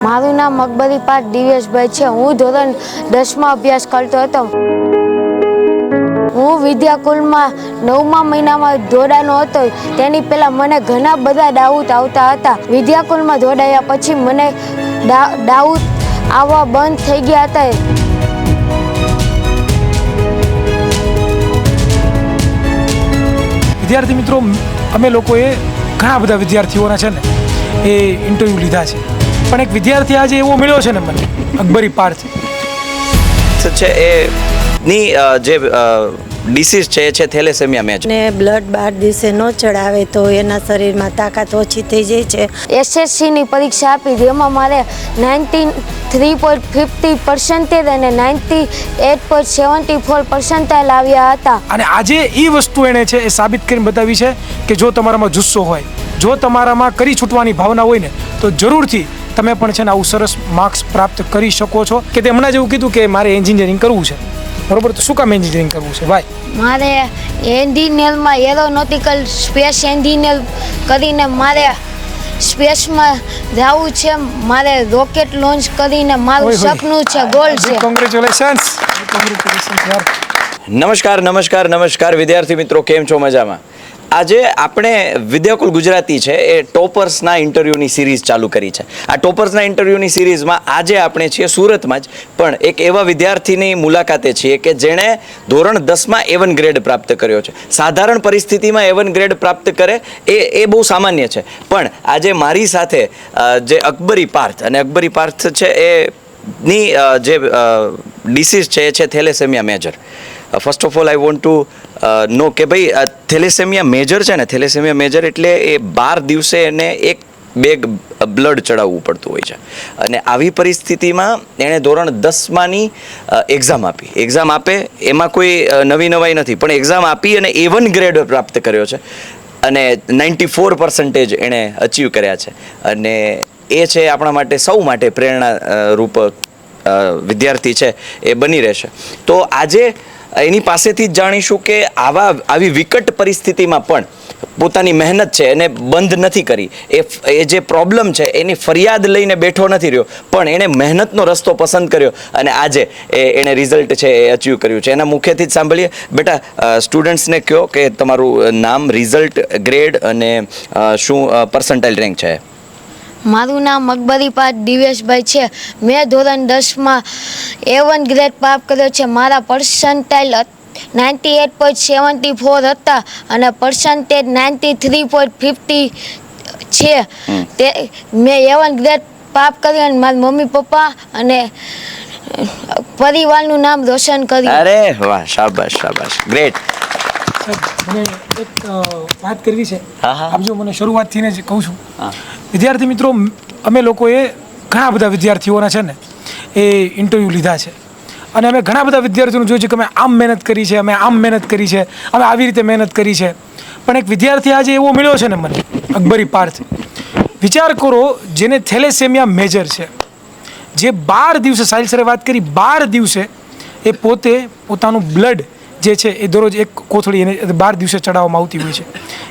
મારું નામ અકબરી પાર્થ દિવેશભાઈ છે। હું ધોરણ 10માં અભ્યાસ કરતો હતો। હું વિદ્યાકુલમાં 9મા મહિનામાં જોડાનો હતો। તેની પહેલાં મને ઘણા બધા ડાઉટ આવતા હતા। વિદ્યાકુલમાં જોડાયા પછી મને ડાઉટ આવવા બંધ થઈ ગયા હતા। વિદ્યાર્થી મિત્રો, અમે લોકોએ ઘણા બધા વિદ્યાર્થીઓના છે ને એ ઇન્ટરવ્યૂ લીધા છે, પણ એક વિદ્યાર્થી આજે એવો મળ્યો છે ને મને, અકબરી પાર્થ છે એની જે ડિસીઝ છે એ છે થેલેસેમિયા મેજર ને બ્લડ 12 દિવસે ન ચડાવે તો એના શરીરમાં તાકાત ઓછી થઈ જાય છે। એસએસસીની પરીક્ષા આપી જેમાં મારે 93.50% અને 98.74% આવ્યા હતા। અને આજે એ વસ્તુ એણે છે એ સાબિત કરીને બતાવી છે કે જો તમારામાં જુસ્સો હોય, જો તમારામાં કરી છૂટવાની ભાવના હોય ને, તો જરૂરથી તમે પણ છે ને આવું સરસ માર્ક્સ પ્રાપ્ત કરી શકો છો। કે તે હમણાં જેવું કીધું કે મારે એન્જિનિયરિંગ કરવું છે, બરોબર, તો શું કામ એન્જિનિયરિંગ કરવું છે ભાઈ? મારે એન્જિનિયરમાં એરોનોટિકલ સ્પેસ એન્જિનિયર કરીને મારે સ્પેસમાં જવું છે। મારે રોકેટ લોન્ચ કરીને મારું સપનું છે, ગોલ છે। કોંગ્રેચ્યુલેશન્સ યાર। નમસ્કાર વિદ્યાર્થી મિત્રો, કેમ છો? મજામાં? આજે આપણે વિદ્યાકુલ ગુજરાતી છે એ ટોપર્સના ઇન્ટરવ્યૂની સિરીઝ ચાલુ કરી છે। આ ટોપર્સના ઇન્ટરવ્યૂની સિરીઝમાં આજે આપણે છીએ સુરતમાં જ પણ એક એવા વિદ્યાર્થીની મુલાકાતે છીએ કે જેણે ધોરણ 10માં A1 ગ્રેડ પ્રાપ્ત કર્યો છે। સાધારણ પરિસ્થિતિમાં A1 ગ્રેડ પ્રાપ્ત કરે એ બહુ સામાન્ય છે, પણ આજે મારી સાથે જે અકબરી પાર્થ છે એની જે ડિસીઝ છે એ છે thalassaemia major. First of all I want to know કે ભાઈ થેલેસેમિયા મેજર છે ને, થેલેસેમિયા મેજર એટલે એ 12 દિવસે એને એક બેગ બ્લડ ચડાવવું પડતું હોય છે। અને આવી પરિસ્થિતિમાં એણે ધોરણ 10માંની એક્ઝામ આપે એમાં કોઈ નવાઈ નથી, પણ એક્ઝામ આપી અને A1 ગ્રેડ પ્રાપ્ત કર્યો છે અને 94% એણે અચીવ કર્યા છે। અને એ છે આપણા માટે સૌ માટે પ્રેરણારૂપ વિદ્યાર્થી છે એ બની રહેશે। તો આજે એની પાસેથી જ જાણીશું કે આવી વિકટ પરિસ્થિતિમાં પણ પોતાની મહેનત છે એને બંધ નથી કરી, એ જે પ્રોબ્લેમ છે એની ફરિયાદ લઈને બેઠો નથી રહ્યો, પણ એણે મહેનતનો રસ્તો પસંદ કર્યો અને આજે એણે રિઝલ્ટ છે એ અચીવ કર્યું છે। એના મુખ્યથી જ સાંભળીએ। બેટા, સ્ટુડન્ટ્સને કહો કે તમારું નામ, રિઝલ્ટ, ગ્રેડ અને શું પર્સન્ટાઇલ રેન્ક છે? મારું નામ અકબરી પાર્થ દિવેશભાઈ છે। મેં ધોરણ 10માં A1 ગ્રેડ પ્રાપ્ત કર્યો છે। મારા પર્સન્ટાઇલ 98.74 હતા અને પર્સન્ટેજ 93.50 છે। તે મેં A1 ગ્રેડ પ્રાપ્ત કર્યો અને મારા મમ્મી પપ્પા અને પરિવારનું નામ રોશન કર્યું। અરે વાહ, શાબાશ, ગ્રેટ। મને એક વાત કરવી છે। આપ જો મને શરૂઆતથી જ કહું છું, વિદ્યાર્થી મિત્રો, અમે લોકોએ ઘણા બધા વિદ્યાર્થીઓના છે ને એ ઇન્ટરવ્યૂ લીધા છે અને અમે ઘણા બધા વિદ્યાર્થીઓને જોયું છે કે અમે આમ મહેનત કરી છે, અમે આમ મહેનત કરી છે, અમે આવી રીતે મહેનત કરી છે, પણ એક વિદ્યાર્થી આજે એવો મળ્યો છે ને મને, અકબરી પાર્થ। વિચાર કરો, જેને થેલેસેમિયા મેજર છે, જે 12 દિવસે, સાહિલ સરે વાત કરી, 12 દિવસે એ પોતાનું બ્લડ જે છે એ દરરોજ એક કોથળી એને 12 દિવસે ચડાવવામાં આવતી હોય છે।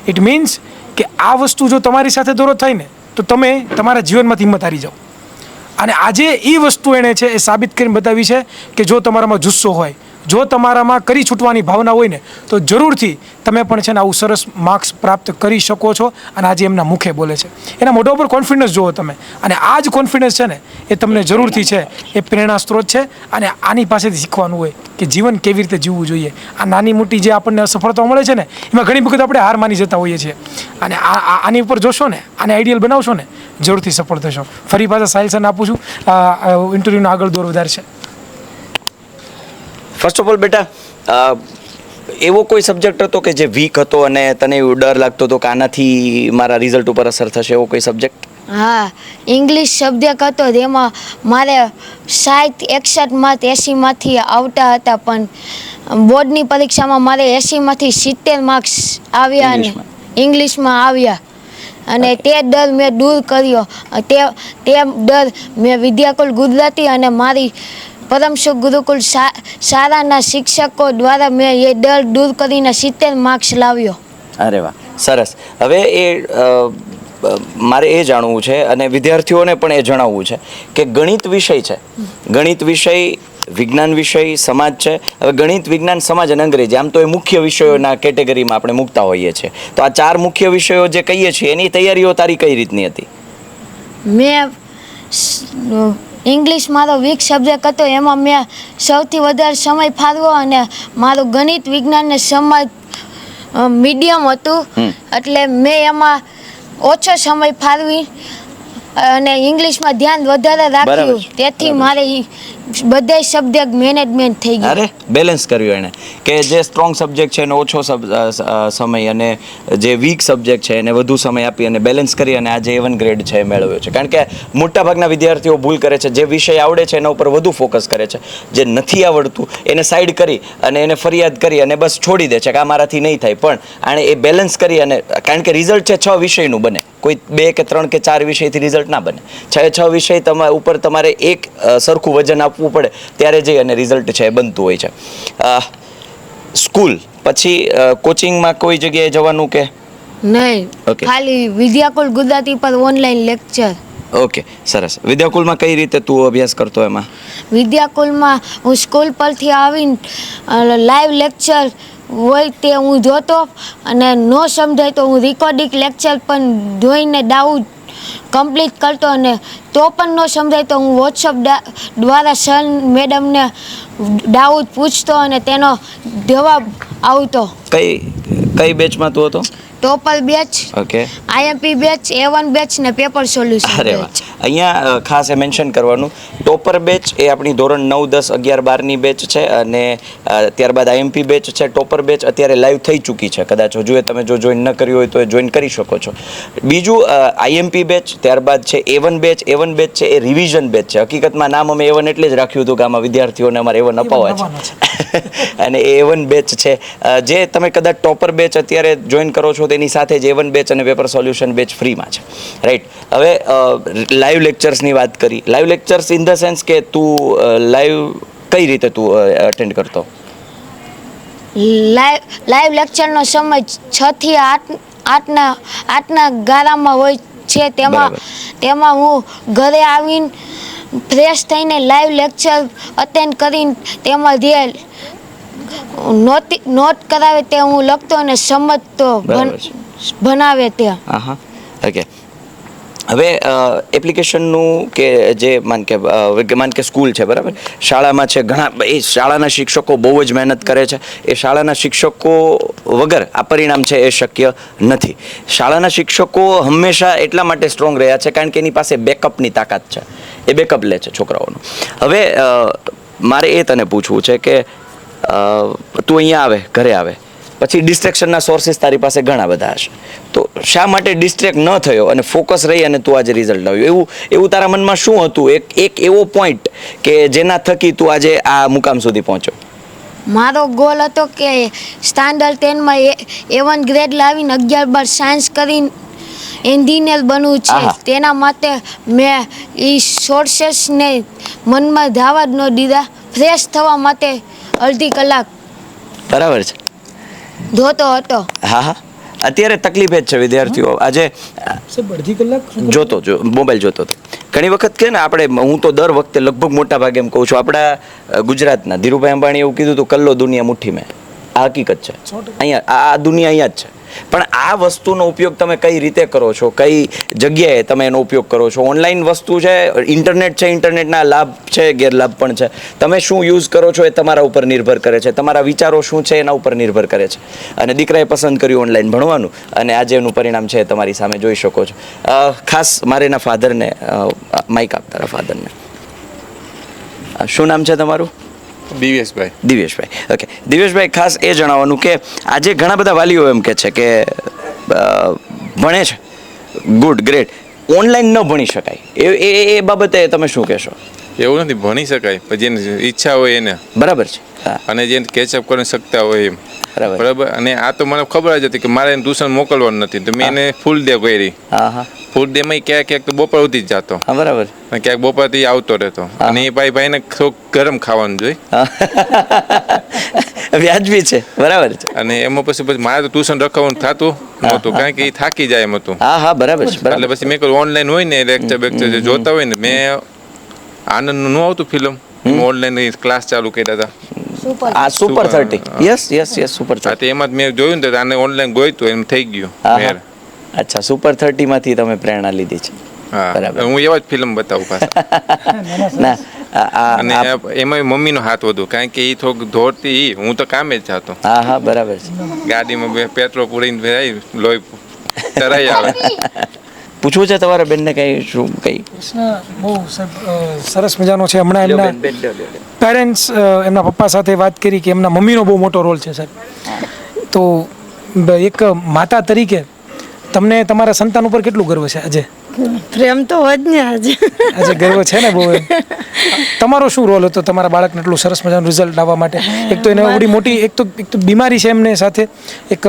ઇટ મીન્સ કે આ વસ્તુ જો તમારી સાથે દરરોજ થાય ને તો તમે તમારા જીવનમાંથી હિંમત હારી જાઓ। અને આજે એ વસ્તુ એણે છે એ સાબિત કરીને બતાવી છે કે જો તમારામાં જુસ્સો હોય, જો તમારામાં કરી છૂટવાની ભાવના હોય ને, તો જરૂરથી તમે પણ છે ને આવું સરસ માર્ક્સ પ્રાપ્ત કરી શકો છો। અને આજે એમના મુખે બોલે છે, એના મોઢા ઉપર કોન્ફિડન્સ જુઓ તમે, અને આ જ કોન્ફિડન્સ છે ને એ તમને જરૂરથી છે એ પ્રેરણા સ્ત્રોત છે। અને આની પાસેથી શીખવાનું હોય કે જીવન કેવી રીતે જીવવું જોઈએ। આ નાની મોટી જે આપણને સફળતા મળે છે ને, એમાં ઘણી વખત આપણે હાર માની જતા હોઈએ છીએ, અને આની ઉપર જોશો ને, આને આઈડિયલ બનાવશો ને, જરૂરથી સફળ થશો। ફરી પાછા સાહિલ સરને આપું છું ઇન્ટરવ્યૂનો આગળ દોર વધારશે। ફર્સ્ટ ઓફ ઓલ બેટા, એવો કોઈ સબ્જેક્ટ હતો કે જે વીક હતો અને તને એવું ડર લાગતો હતો કે આનાથી મારા રિઝલ્ટ ઉપર અસર થશે, એવો કોઈ સબ્જેક્ટ? હા, ઇંગ્લિશ સબ્જેક્ટ હતો, જેમાં મારે 61 માર્ક 80માંથી આવતા હતા, પણ બોર્ડની પરીક્ષામાં મારે 80માંથી 70 માર્ક્સ આવ્યા અને ઇંગ્લિશમાં આવ્યા, અને તે ડર મેં દૂર કર્યો। તે ડર મેં વિદ્યાકુલ ગુજરાતી અને મારી પરમસુખ ગુરુકુલ શાળાના શિક્ષકો દ્વારા મેં એ ડર દૂર કરીને 70 માર્ક્સ લાવ્યો। અરે વાહ, સરસ। હવે એ મારે એ જાણવું છે અને વિદ્યાર્થીઓને પણ એ જણાવવું છે કે ગણિત વિષય છે, ગણિત વિષય, વિજ્ઞાન વિષય, સમાજ છે. હવે ગણિત, વિજ્ઞાન, સમાજ અને અંગ્રેજી આમ તો એ મુખ્ય વિષયોના કેટેગરીમાં આપણે મૂકતા હોઈએ છીએ. તો આ 4 મુખ્ય વિષયો જે કહીએ છીએ એની તૈયારીઓ તારી કઈ રીતની હતી? મેં ઇંગ્લિશ મારો વીક સબ્જેક્ટ હતો, એમાં મેં સૌથી વધારે સમય ફાળવ્યો અને મારું ગણિત, વિજ્ઞાન ને સમાજ મીડિયમ હતું એટલે મેં એમાં ઓછો સમય ફાળવી અને ઇંગ્લિશમાં ધ્યાન વધારે રાખ્યું, તેથી મારે બધા સબ્જેક્ટ મેનેજમેન્ટ થઈ ગયું. અરે બેલેન્સ કર્યું એને કે જે સ્ટ્રોંગ સબ્જેક્ટ છે એને ઓછો સમય અને જે વીક સબ્જેક્ટ છે એને વધુ સમય આપી અને બેલેન્સ કરી અને આજે A1 ગ્રેડ છે એ મેળવ્યો છે. કારણ કે મોટાભાગના વિદ્યાર્થીઓ ભૂલ કરે છે, જે વિષય આવડે છે એના ઉપર વધુ ફોકસ કરે છે, જે નથી આવડતું એને સાઈડ કરી અને એને ફરિયાદ કરી અને બસ છોડી દે છે કે આ મારાથી નહીં થાય. પણ આણે એ બેલેન્સ કરી અને કારણ કે રિઝલ્ટ છે 6 વિષયનું બને, કોઈ 2 કે 3 કે 4 વિષયથી રિઝલ્ટ ના બને. 6 વિષય ઉપર તમારે એક સરખું વજન આપવું પડે ત્યારે જઈ અને રિઝલ્ટ છે એ બનતું હોય છે. સ્કૂલ પછી કોચિંગમાં કોઈ જગ્યાએ જવાનું કે નહીં? Okay. ખાલી વિદ્યાકુલ ગુજરાતી પર ઓનલાઈન લેક્ચર. ઓકે, સરસ. વિદ્યાકુલમાં કઈ રીતે તું અભ્યાસ કરતો એમાં? વિદ્યાકુલમાં હું સ્કૂલ પરથી આવીને લાઈવ લેક્ચર હોય તે હું જોતો અને ન સમજાય તો હું રેકોર્ડિંગ લેક્ચર પણ જોઈને ડાઉટ કમ્પ્લીટ કરતો અને તો પણ ન સમજાય તો હું વોટ્સઅપ દ્વારા સર મેડમને ડાઉટ પૂછતો અને તેનો જવાબ આવતો. કઈ બેચમાં તું હતો? Topper batch, okay, IMP batch, A1 batch ને પેપર સોલ્યુશન અરે વાહ. બેચ. અહીંયા ખાસ એ મેન્શન કરવાનું, ટોપર બેચ એ આપણી ધોરણ 9, 10, 11, 12ની બેચ છે અને ત્યારબાદ આઈએમપી બેચ છે. ટોપર બેચ અત્યારે લાઈવ થઈ ચૂકી છે, કદાચ હજુ એ તમે જો જોઈન ન કર્યું હોય તો એ જોઈન કરી શકો છો. બીજું આઈએમપી બેચ, ત્યારબાદ છે A1 બેચ. A1 બેચ છે એ રિવિઝન બેચ છે. હકીકતમાં નામ અમે A1 એટલે જ રાખ્યું હતું કે આમાં વિદ્યાર્થીઓને અમારે A1 અપાવવા છે અને A1 બેચ છે જે તમે કદાચ ટોપર બેચ અત્યારે જોઈન કરો છો તેની સાથે જ A1 બેચ અને પેપર સોલ્યુશન બેચ ફ્રીમાં છે, રાઈટ? હવે લાઈવ લેક્ચર્સની વાત કરી. Live lectures in the sense કે તું લાઈવ કઈ રીતે તું અટેન્ડ કરતો? લાઈવ લેક્ચરનો સમય 6 થી 8ના ગાળામાં હોય છે. તેમાં હું ઘરે આવીને ફ્રેશ થઈને લાઈવ લેક્ચર અટેન્ડ કરીને તેમાં જે નોટ કરાવે તે હું લખતો અને સમજતો, ભણાવે તે. હા, ઓકે. હવે એપ્લિકેશનનું કે જે માન કે સ્કૂલ છે, બરાબર, શાળામાં છે, ઘણા એ શાળાના શિક્ષકો બહુ જ મહેનત કરે છે. એ શાળાના શિક્ષકો વગર આ પરિણામ છે એ શક્ય નથી. શાળાના શિક્ષકો હંમેશા એટલા માટે સ્ટ્રોંગ રહ્યા છે કારણ કે એની પાસે બેકઅપની તાકાત છે, એ બેકઅપ લે છે છોકરાઓનું. હવે મારે એ તને પૂછવું છે કે તું અહીંયા આવે, ઘરે આવે પછી ડિસ્ટ્રેક્શનના સોર્સિસ તારી પાસે ઘણા બધા હશે, તો શા માટે ડિસ્ટ્રેક્ટ ન થયો અને ફોકસ રહી અને તું આજે રિઝલ્ટ લાવ્યું? એવું તારા મનમાં શું હતું, એક એવો પોઈન્ટ કે જેના થકી તું આજે આ મુકામ સુધી પહોંચ્યો? મારો ગોલ હતો કે સ્ટાન્ડર્ડ 10માં A1 ગ્રેડ લાવીને 11-12 સાયન્સ કરીને એન્જિનિયર બનવું છે. તેના માટે મેં એ સોર્સેસને મનમાં ધાવા જ ન દીધા. ફ્રેશ થવા માટે અડધી કલાક બરાબર છે જોતો હતો. હા, અત્યારે તકલીફ જ છે વિદ્યાર્થીઓ આજે અડધી કલાક મોબાઈલ જોતો હતો. ઘણી વખત કે ને આપણે, હું તો દર વખતે લગભગ મોટા ભાગે એમ કહું છું, આપણા ગુજરાતના ધીરુભાઈ અંબાણી એવું કીધું હતું, કલ્લો દુનિયા મુઠ્ઠી મેં. આ હકીકત છે. અહીંયા આ દુનિયા અહીંયા જ છે. પણ આ વસ્તુનો ઉપયોગ તમે કઈ રીતે કરો છો, કઈ જગ્યાએ તમે એનો ઉપયોગ કરો છો? ઓનલાઈન વસ્તુ છે, ઇન્ટરનેટ છે, ઇન્ટરનેટના લાભ છે, ગેરલાભ પણ છે. તમે શું યુઝ કરો છો એ તમારા ઉપર નિર્ભર કરે છે. તમારા વિચારો શું છે એના ઉપર નિર્ભર કરે છે. અને દીકરાએ પસંદ કર્યું ઓનલાઈન ભણવાનું અને આજે એનું પરિણામ છે તમારી સામે જોઈ શકો છો. ખાસ મારે એના ફાધરને માઇક આપ, તારા ફાધરને. શું નામ છે તમારું? દિવ્યેશભાઈ. ઓકે, દિવ્યેશભાઈ, ખાસ એ જણાવવાનું કે આજે ઘણા બધા વાલીઓ એમ કે છે કે ભણે છે, ગુડ, ગ્રેટ, ઓનલાઈન ન ભણી શકાય, એ બાબતે તમે શું કહેશો? એવું નથી, ભણી શકાય, પણ જેની ઈચ્છા હોય એને. બરાબર છે. અને જેને કેચઅપ કરી શકતા હોય એમ. બરાબર. અને આ તો મને ખબર જ હતી કે મારે એને ટ્યુશન મોકલવાનું નથી, તો મેં એને ફૂલ ડે કરી. ફૂલ ડે માં ક્યાંક તો બપોર સુધી જ જતો. બરાબર. ક્યાંક બપોરથી આવતો રહેતો. અને એ ભાઈને થોડુંક ગરમ ખાવાનું જોઈએ. વ્યાજબી છે, બરાબર છે. અને એમાં પછી મારે તો ટ્યુશન રખાવવાનું થતું નહોતું, કારણ કે એ થાકી જાય એમ હતું. હા બરાબર છે, એટલે પછી મેં કહ્યું ઓનલાઈન હોય ને લેક્ચર બેક્ચર જે જોતા હોય ને, મેં આનંદનું ન આવતું ફિલ્મ, ઓનલાઈન ક્લાસ ચાલુ કર્યા હતા. આ સુપર 30. Yes super 30. એમાં મેં જોયું ને આને ઓનલાઈન ગોઈતું એમ થઈ ગયું. અચ્છા, સુપર 30 માંથી તમે પ્રેરણા લીધી છે. હા, બરાબર. હું એવા જ ફિલ્મ બતાવું પાછા. ના અને એમાં મમ્મીનો હાથ વધુ, કારણ કે એ થોડુંક દોડતી, હું તો કામે જ જાતો. હા બરાબર છે. ગાડીમાં પેટ્રોલ પૂરીને લોહી તરાઈ આવે. પૂછવું છે તમારા બેનને કઈ શું કઈ? બહુ સરસ મજાનો છે. હમણાં એમના પેરેન્ટ્સ એમના પપ્પા સાથે વાત કરી કે એમના મમ્મીનો બહુ મોટો રોલ છે સાહેબ. તો એક માતા તરીકે તમને તમારા સંતાન ઉપર કેટલું ગર્વ છે આજે? પ્રેમ તો હોય જ ને આજે ગર્વ છે ને બહુ. તમારો શું રોલ હતો તમારા બાળકને એટલું સરસ મજાનું રિઝલ્ટ લાવવા માટે? એક તો એને એવડી મોટી એક તો બીમારી છે એમને સાથે એક,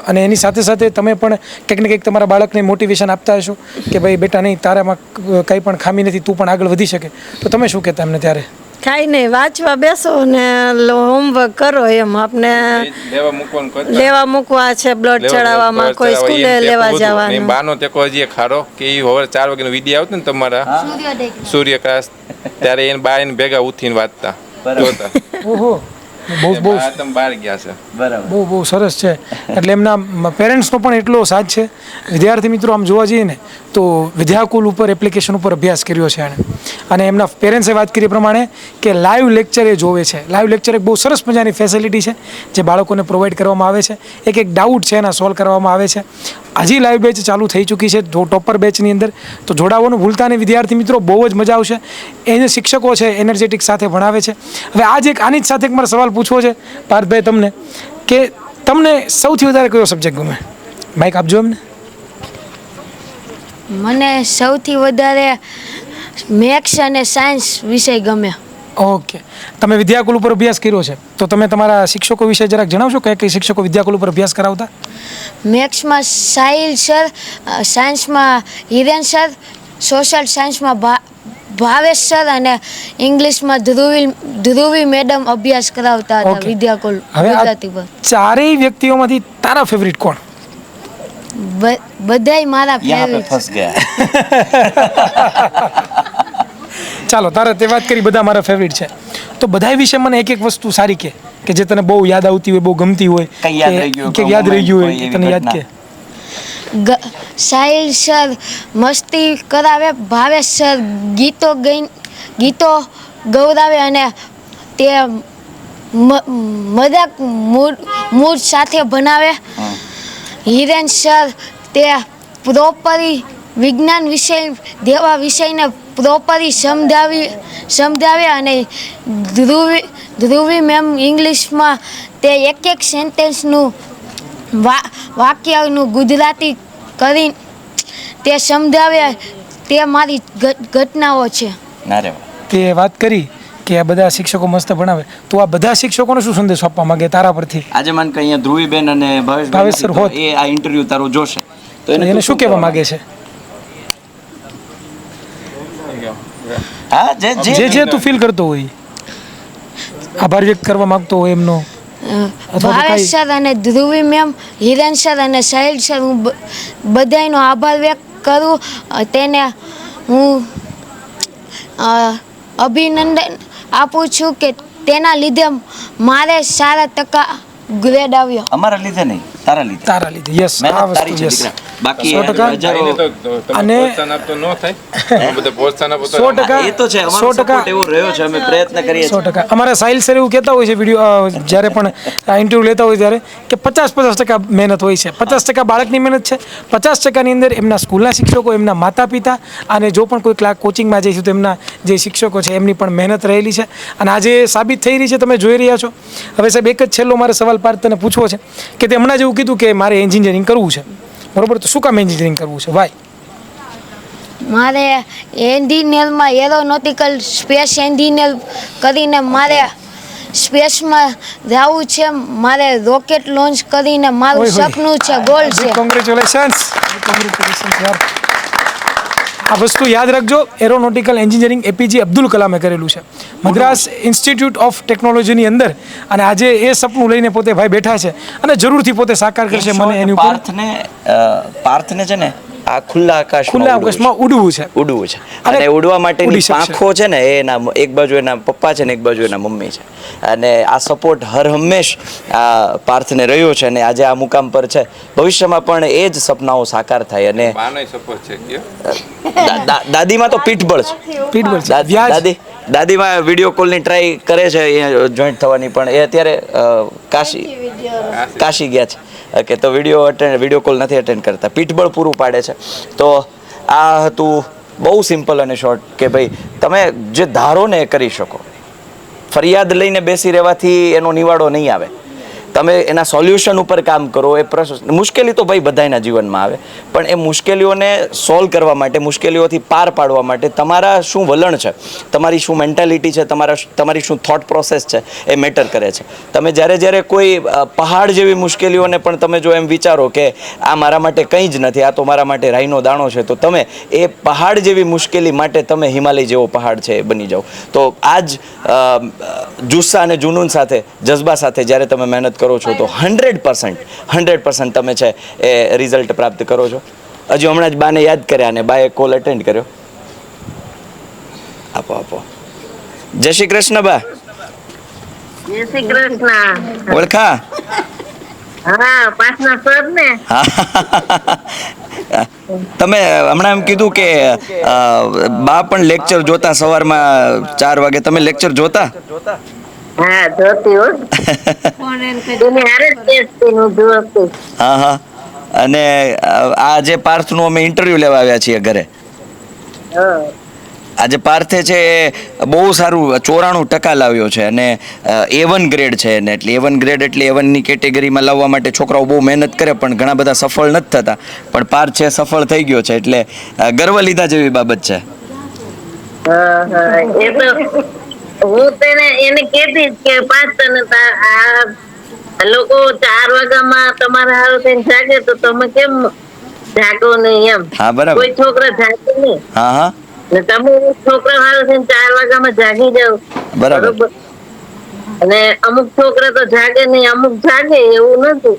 અને એની સાથે સાથે તમે પણ કંઈક ને કંઈક તમારા બાળકને મોટિવેશન આપતા હશો કે ભાઈ બેટા નહીં, તારામાં કંઈ પણ ખામી નથી, તું પણ આગળ વધી શકે. તો તમે શું કહેતા એમને ત્યારે? કાંઈ નહીં, વાંચવા બેસો ને હોમવર્ક કરો, એમ આપણે લેવા મૂકવા છે, બ્લડ ચડાવવામાં કોઈ સ્કૂલે લેવા જવાનું. બાનો તેકો હજી ખાડો કે એ હવે 4 વાગ્યાનો વિડીયો આવતો ને તમારા સૂર્યપ્રકાશ, ત્યારે એને બા એને ભેગા ઉઠીને વાંચતા જોતા. ઓહો, બહુ તમે બહાર ગયા છે. બરાબર, બહુ સરસ છે. એટલે એમના પેરેન્ટ્સનો પણ એટલો સાથ છે. વિદ્યાર્થી મિત્રો આમ જોવા જઈએ ને તો વિદ્યાકુલ ઉપર એપ્લિકેશન ઉપર અભ્યાસ કર્યો છે એણે, અને એમના પેરેન્ટ્સે વાત કરી પ્રમાણે કે લાઈવ લેક્ચર એ જોવે છે. લાઈવ લેક્ચર એક બહુ સરસ મજાની ફેસિલિટી છે જે બાળકોને પ્રોવાઈડ કરવામાં આવે છે. એક ડાઉટ છે એના સોલ્વ કરવામાં આવે છે. હજી લાઈવ બેચ ચાલુ થઈ ચૂકી છે ટોપર બેચની અંદર, તો જોડાવાનું ભૂલતા નહીં વિદ્યાર્થી મિત્રો, બહુ જ મજા આવશે. એને શિક્ષકો છે એનર્જેટિક સાથે ભણાવે છે. હવે આની જ સાથે એક મારો સવાલ પૂછવો છે પાર્થભાઈ તમને, કે તમને સૌથી વધારે કયો સબ્જેક્ટ ગમે? માઇક આપજો એમને. મને સૌથી વધારે મેથ્સ અને સાયન્સ વિષય ગમે. ઓકે, તમે વિદ્યાકુલ ઉપર અભ્યાસ કર્યો છે, તો તમે તમારા શિક્ષકો વિશે જરાક જણાવશો કઈ શિક્ષકો વિદ્યાકુલ ઉપર અભ્યાસ કરાવતા? મેથ્સમાં સાહિલ સર, સાયન્સમાં હિરેન સર, સોશિયલ સાયન્સમાં ભાવેશ સર અને ઇંગ્લિશમાં ધ્રુવી મેડમ અભ્યાસ કરાવતા હતા વિદ્યાકુલ ગુજરાતી પર. ચારેય વ્યક્તિઓમાંથી તારા ફેવરિટ કોણ? બધાય મારા ફેવરિટ. ચાલો, તારે તે વાત કરી બધા મારા ફેવરિટ છે, તો બધા વિશે મને એક વસ્તુ સારી કે જે તને બહુ યાદ આવતી હોય, બહુ ગમતી હોય, કે યાદ રહી ગયું હોય, તને યાદ કે? સાહિલ સર મસ્તી કરાવે, ભાવેશ સર ગીતો ગૌરાવે અને તે મજાક મૂડ સાથે ભણાવે. હિરેન સર તે પ્રોપરી વિજ્ઞાન વિષય જેવા વિષયને પ્રોપરી સમજાવે અને ધ્રુવી મેમ ઇંગ્લિશમાં તે એક સેન્ટેન્સનું વાક્યનું ગુજરાતી કરી તે સમજાવે. તે મારી ઘટનાઓ છે. તે વાત કરી કે આ બધા શિક્ષકો મસ્ત ભણાવે, તો આ બધા શિક્ષકોને શું સંદેશો આપવા માંગે તારા પરથી? આજે માન કે અહીંયા ધ્રુવીબેન અને ભાવેશ સર હોત, એ આ ઇન્ટરવ્યુ તારું જોશે તો એને શું કહેવા માંગે છે? હા, જે તું ફીલ કરતો હોય, આભાર વ્યક્ત કરવા માંગતો હોય એમનો. ભાવેશ સર અને ધ્રુવી મેમ, હિરેન સર અને સાહિલ સર, હું બધાનો આભાર વ્યક્ત કરું. તેને હું અભિનંદન આપું છું કે તેના લીધે મારે સારા ટકા ગ્રેડ આવ્યો. અમારા લીધે નહીં, તારા લીધે. યસ, આ વસ્તુ યસ. બાકી 100% અને પ્રોત્સાહન ન થાય, બધા પ્રોત્સાહન આપો 100% એ તો છે. અમારો સપોર્ટ એવો રહ્યો છે, અમે પ્રયત્ન કરીએ છીએ. 100%. અમારા સાહિલ સર એવું કહેતા હોય છે વિડીયો જ્યારે પણ ઇન્ટરવ્યુ લેતા હોય ત્યારે કે 50% મહેનત હોય છે. 50% બાળકની મહેનત છે, 50%ની અંદર એમના સ્કૂલના શિક્ષકો, એમના માતા પિતા, અને જો પણ કોઈ કોચિંગમાં જઈશું તો એમના જે શિક્ષકો છે એમની પણ મહેનત રહેલી છે, અને આજે સાબિત થઈ રહી છે, તમે જોઈ રહ્યા છો. હવે સાહેબ એક જ છેલ્લો મારો સવાલ પાર્થ તને પૂછવો છે કે તે હમણાં જેવું કીધું કે મારે એન્જિનિયરિંગ કરવું છે, બરોબર? તો શું કામ એન્જિનિયરિંગ કરવું છે? વાય? મારે એન્જિનિયરમાં એરોનોટિકલ સ્પેસ એન્જિનિયર કરીને મારે સ્પેસમાં જવું છે. મારે રોકેટ લોન્ચ કરીને મારું સપનું છે, ગોલ છે. કોંગ્રેચ્યુલેશન્સ યાર. આ વસ્તુ યાદ રાખજો, એરોનોટિકલ એન્જિનિયરિંગ એપીજે અબ્દુલ કલામે કરેલું છે મદ્રાસ ઇન્સ્ટિટ્યૂટ ઓફ ટેકનોલોજીની અંદર, અને આજે એ સપનું લઈને પોતે ભાઈ બેઠા છે અને જરૂરથી પોતે સાકાર કરશે. મને એની ઉપર પાર્થને છે ને આ ખુલ્લા આકાશમાં ઉડવું છે અને ઉડવા માટેની પાંખો છે ને એના એક બાજુ એના પપ્પા છે ને એક બાજુ એના મમ્મી છે, અને આ સપોર્ટ હર હંમેશ આ પાર્થને રહ્યો છે, અને આજે આ મુકામ પર છે. ભવિષ્યમાં પણ એ જ સપનાઓ સાકાર થાય. અને દાદીમાં તો પીઠબળ છે. દાદીમાં વિડીયો કોલની ટ્રાય કરે છે જોઈન્ટ થવાની, પણ એ અત્યારે કાશી ગયા છે. ઓકે, તો વિડીયો કોલ નથી અટેન્ડ કરતા, પીઠબળ પૂરું પાડે છે. તો આ હતું બહુ સિમ્પલ અને શોર્ટ કે ભાઈ તમે જે ધારો ને એ કરી શકો. ફરિયાદ લઈને બેસી રહેવાથી એનો નિવાડો નહીં આવે. તમે એના સોલ્યુશન ઉપર કામ કરો. એ મુશ્કેલી તો ભાઈ બધાના જીવનમાં આવે, પણ એ મુશ્કેલીઓને સોલ્વ કરવા માટે, મુશ્કેલીઓથી પાર પાડવા માટે તમારા શું વલણ છે, તમારી શું મેન્ટાલિટી છે, તમારી શું થોટ પ્રોસેસ છે, એ મેટર કરે છે. તમે જ્યારે કોઈ પહાડ જેવી મુશ્કેલીઓને પણ તમે જો એમ વિચારો કે આ મારા માટે કંઈ જ નથી, આ તો મારા માટે રાઈનો દાણો છે, તો તમે એ પહાડ જેવી મુશ્કેલી માટે તમે હિમાલય જેવો પહાડ છે એ બની જાઓ. તો આ જ જુસ્સા અને જુનૂન સાથે, જજ્બા સાથે જ્યારે તમે મહેનત કરો છો તો 100% તમે છે એ રિઝલ્ટ પ્રાપ્ત કરો છો. હજુ હમણાં જ બાને યાદ કર્યા અને બાએ કોલ અટેન્ડ કર્યો. આપો. જય શ્રી કૃષ્ણ બા. જય શ્રી કૃષ્ણ. ઓળખા? હા, પાછના સર ને. તમે હમણાં એમ કીધું કે બા પણ લેક્ચર જોતા સવારમાં 4 વાગે. તમે લેક્ચર જોતા? હા, જોતી હો. તમે હારે જ ટેસ્ટ નું જોતી. હા. અને આ જે પાર્થનું અમે ઇન્ટરવ્યુ લેવા આવ્યા છીએ ઘરે. આજે પાર્થે છે બહુ સારું 94% લાવ્યો છે, અને A1 ગ્રેડ છે એને. એટલે A1 ગ્રેડ એટલે A1 ની કેટેગરીમાં લાવવા માટે છોકરાઓ બહુ મહેનત કરે, પણ ઘણા બધા સફળ નથી થતા. પણ પાર્થ છે સફળ થઈ ગયો છે, એટલે ગર્વ લીધા જેવી બાબત છે. એ તો હું એને કહેતી કે 5 તને આ લોકો 4 વાગ્યામાં તમારા હારું થઈને જાગે તો તમે કેમ જાગો નહીં એમ. હા, બરાબર. કોઈ છોકરા જાગે નહીં. હા. ને તમે છોકરા હારું થઈને 4 વાગ્યામાં જાગી જાવ. બરાબર. અને અમુક છોકરા તો જાગે નહીં, અમુક જાગે એવું નથી.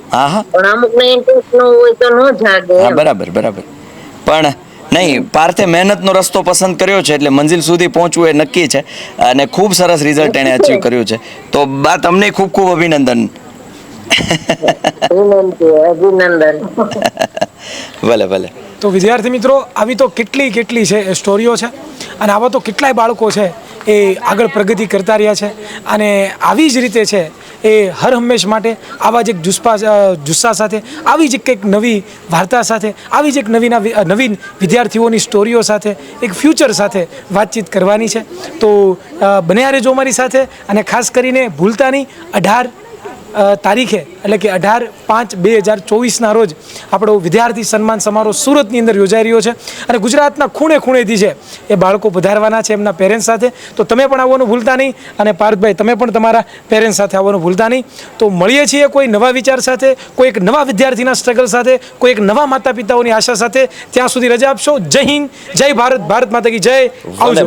પણ અમુક ને ઇન્ટરેસ્ટ ન હોય તો ન જાગે. બરાબર. પણ નહીં, પાર્થે મહેનતનો રસ્તો પસંદ કર્યો છે, એટલે મંજિલ સુધી પહોંચવું એ નક્કી છે, અને ખૂબ સરસ રિઝલ્ટ એને અચીવ કર્યું છે. તો બા તમને ખૂબ અભિનંદન. ભલે. તો વિદ્યાર્થી મિત્રો, આવી તો કેટલી છે સ્ટોરીઓ છે, અને આવા તો કેટલાય બાળકો છે એ આગળ પ્રગતિ કરતા રહ્યા છે. અને આવી જ રીતે છે એ હર હંમેશ માટે આવા જ એક જુસ્સા સાથે, આવી જ કંઈક નવી વાર્તા સાથે, આવી જ એક નવીન વિદ્યાર્થીઓની સ્ટોરીઓ સાથે, એક ફ્યુચર સાથે વાતચીત કરવાની છે. તો બન્યા રહેજો અમારી સાથે, અને ખાસ કરીને ભૂલતા નહીં 18 તારીખે, એટલે કે 18/5/2024 રોજ આપણો વિદ્યાર્થી સન્માન સમારોહ સુરતની અંદર યોજાઈ રહ્યો છે, અને ગુજરાતના ખૂણેથી છે એ બાળકો પધારવાના છે એમના પેરેન્ટ્સ સાથે. તો તમે પણ આવવાનું ભૂલતા નહીં, અને પાર્થભાઈ તમે પણ તમારા પેરેન્ટ્સ સાથે આવવાનું ભૂલતા નહીં. તો મળીએ છીએ કોઈ નવા વિચાર સાથે, કોઈ એક નવા વિદ્યાર્થીના સ્ટ્રગલ સાથે, કોઈ એક નવા માતા પિતાઓની આશા સાથે. ત્યાં સુધી રજા આપશો. જય હિન્દ, જય ભારત, ભારત માતા કી જય. આવજો.